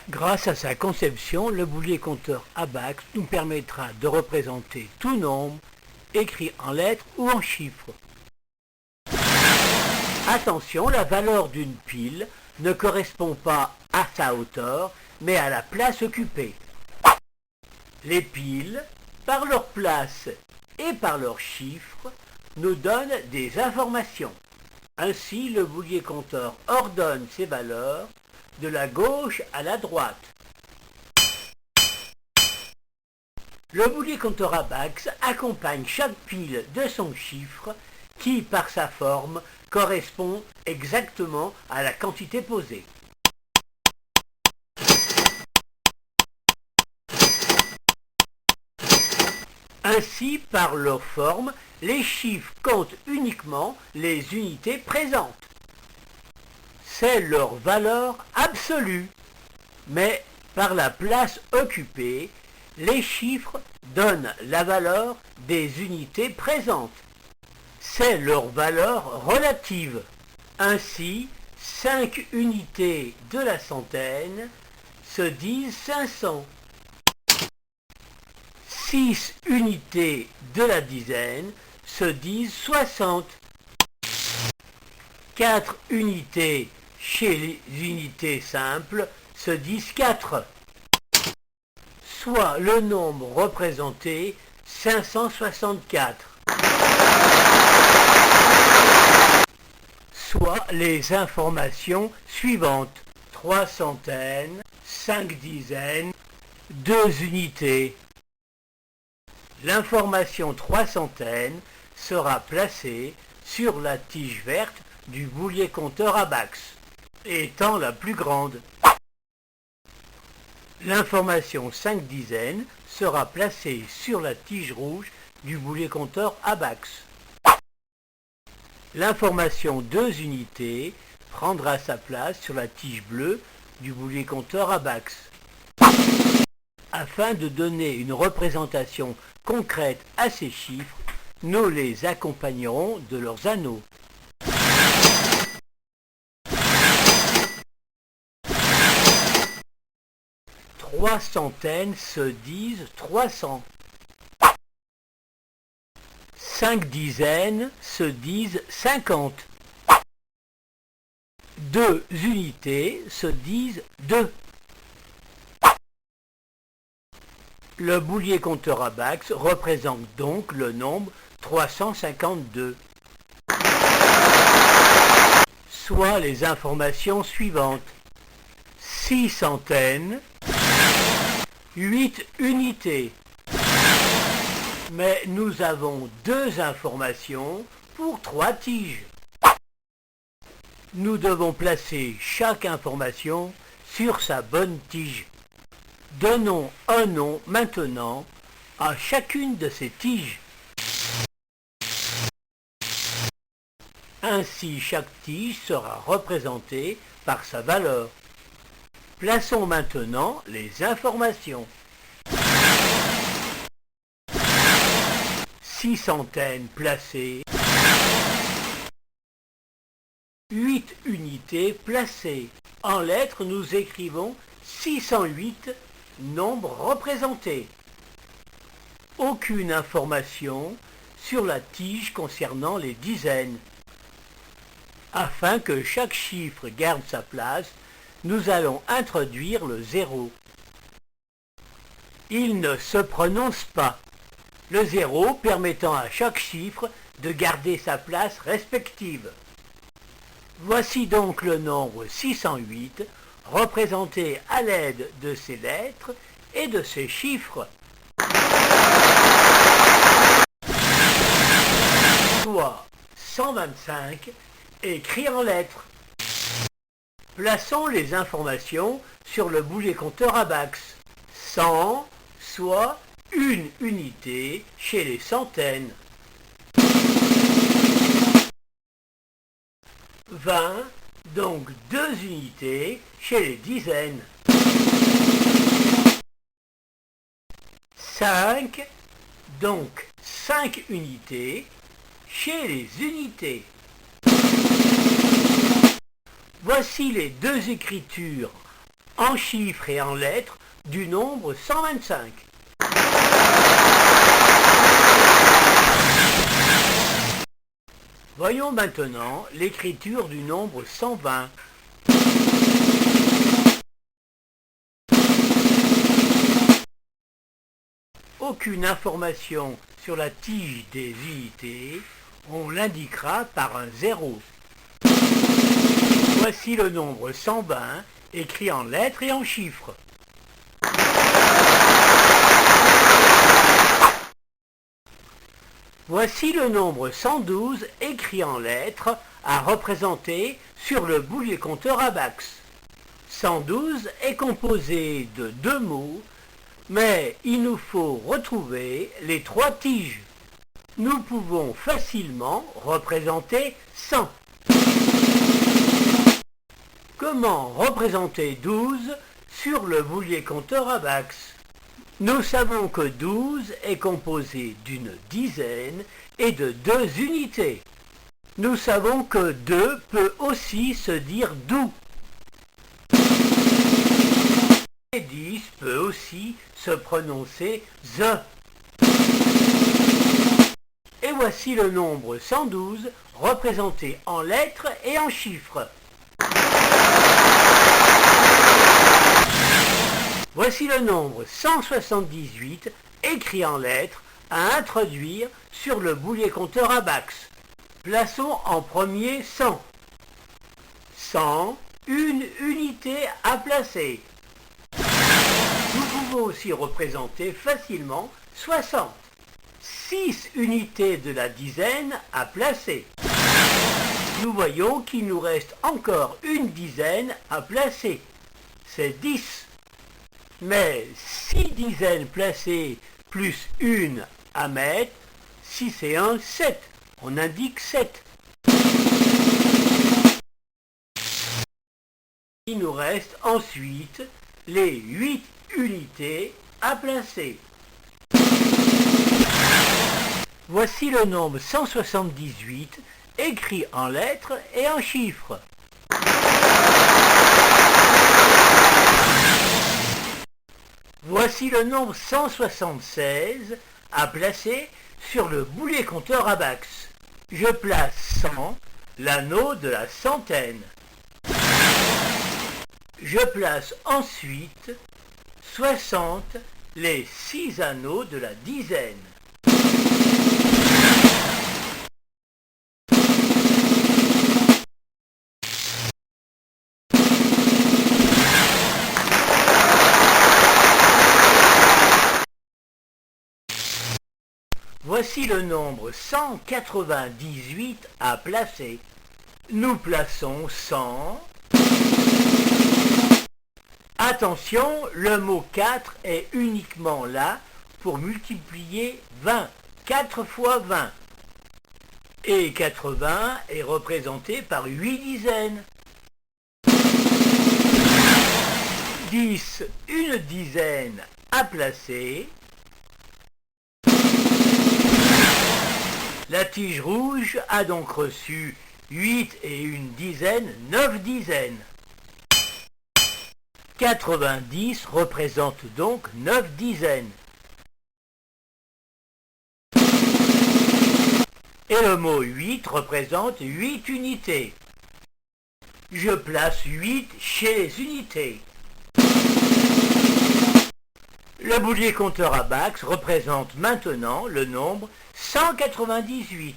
Grâce à sa conception, le boulier compteur ABAX nous permettra de représenter tout nombre, écrit en lettres ou en chiffres. Attention, la valeur d'une pile ne correspond pas à sa hauteur, mais à la place occupée. Les piles, par leur place et par leurs chiffres, nous donnent des informations. Ainsi, le boulier compteur ordonne ses valeurs de la gauche à la droite. Le boulier compteur ABAX accompagne chaque pile de son chiffre qui, par sa forme, correspond exactement à la quantité posée. Ainsi, par leur forme, les chiffres comptent uniquement les unités présentes. C'est leur valeur absolue. Mais par la place occupée, les chiffres donnent la valeur des unités présentes. C'est leur valeur relative. Ainsi, 5 unités de la centaine se disent 500. 6 unités de la dizaine se disent 60. 4 unités chez les unités simples se disent 4. Soit le nombre représenté 564. Soit les informations suivantes: 3 centaines, 5 dizaines, 2 unités. L'information 3 centaines sera placée sur la tige verte du boulier compteur ABAX, étant la plus grande. L'information 5 dizaines sera placée sur la tige rouge du boulier compteur ABAX. L'information 2 unités prendra sa place sur la tige bleue du boulier compteur ABAX. Afin de donner une représentation concrète à ces chiffres, nous les accompagnerons de leurs anneaux. Trois centaines se disent 300. 5 dizaines se disent 50. 2 unités se disent 2. Le boulier compteur ABAX représente donc le nombre 352. Soit les informations suivantes: 6 centaines, 8 unités. Mais nous avons 2 informations pour 3 tiges. Nous devons placer chaque information sur sa bonne tige. Donnons un nom maintenant à chacune de ces tiges. Ainsi, chaque tige sera représentée par sa valeur. Plaçons maintenant les informations. 6 centaines placées. 8 unités placées. En lettres, nous écrivons 608 nombres représentés. Aucune information sur la tige concernant les dizaines. Afin que chaque chiffre garde sa place, nous allons introduire le 0. Il ne se prononce pas. Le 0 permettant à chaque chiffre de garder sa place respective. Voici donc le nombre 608 représenté à l'aide de ses lettres et de ses chiffres. Soit 125 écrit en lettres. Plaçons les informations sur le boulier compteur ABAX. 100, soit une unité chez les centaines. 20, donc 2 unités chez les dizaines. 5, donc 5 unités chez les unités. Voici les 2 écritures en chiffres et en lettres du nombre 125. Voyons maintenant l'écriture du nombre 120. Aucune information sur la tige des unités, on l'indiquera par un 0. Voici le nombre 120 écrit en lettres et en chiffres. Voici le nombre 112 écrit en lettres à représenter sur le boulier compteur Abax. 112 est composé de 2 mots, mais il nous faut retrouver les 3 tiges. Nous pouvons facilement représenter 100. Comment représenter 12 sur le boulier compteur Abax? Nous savons que 12 est composé d'une dizaine et de 2 unités. Nous savons que 2 peut aussi se dire doux. Et 10 peut aussi se prononcer the. Et voici le nombre 112 représenté en lettres et en chiffres. Voici le nombre 178 écrit en lettres à introduire sur le boulier compteur Abax. Plaçons en premier 100. 100, une unité à placer. Nous pouvons aussi représenter facilement 60. 6 unités de la dizaine à placer. Nous voyons qu'il nous reste encore une dizaine à placer. C'est 10. Mais 6 dizaines placées plus une à mettre, 6 et 1, 7. On indique 7. Il nous reste ensuite les 8 unités à placer. Voici le nombre 178 écrit en lettres et en chiffres. Voici le nombre 176 à placer sur le boulier compteur Abax. Je place 100, l'anneau de la centaine. Je place ensuite 60, les 6 anneaux de la dizaine. Voici le nombre 198 à placer. Nous plaçons 100. Attention, le mot 4 est uniquement là pour multiplier 20. 4 fois 20. Et 80 est représenté par 8 dizaines. 10, une dizaine à placer. La tige rouge a donc reçu 8 et une dizaine, 9 dizaines. 90 représente donc 9 dizaines. Et le mot 8 représente 8 unités. Je place 8 chez les unités. Le boulier compteur Abax représente maintenant le nombre 198.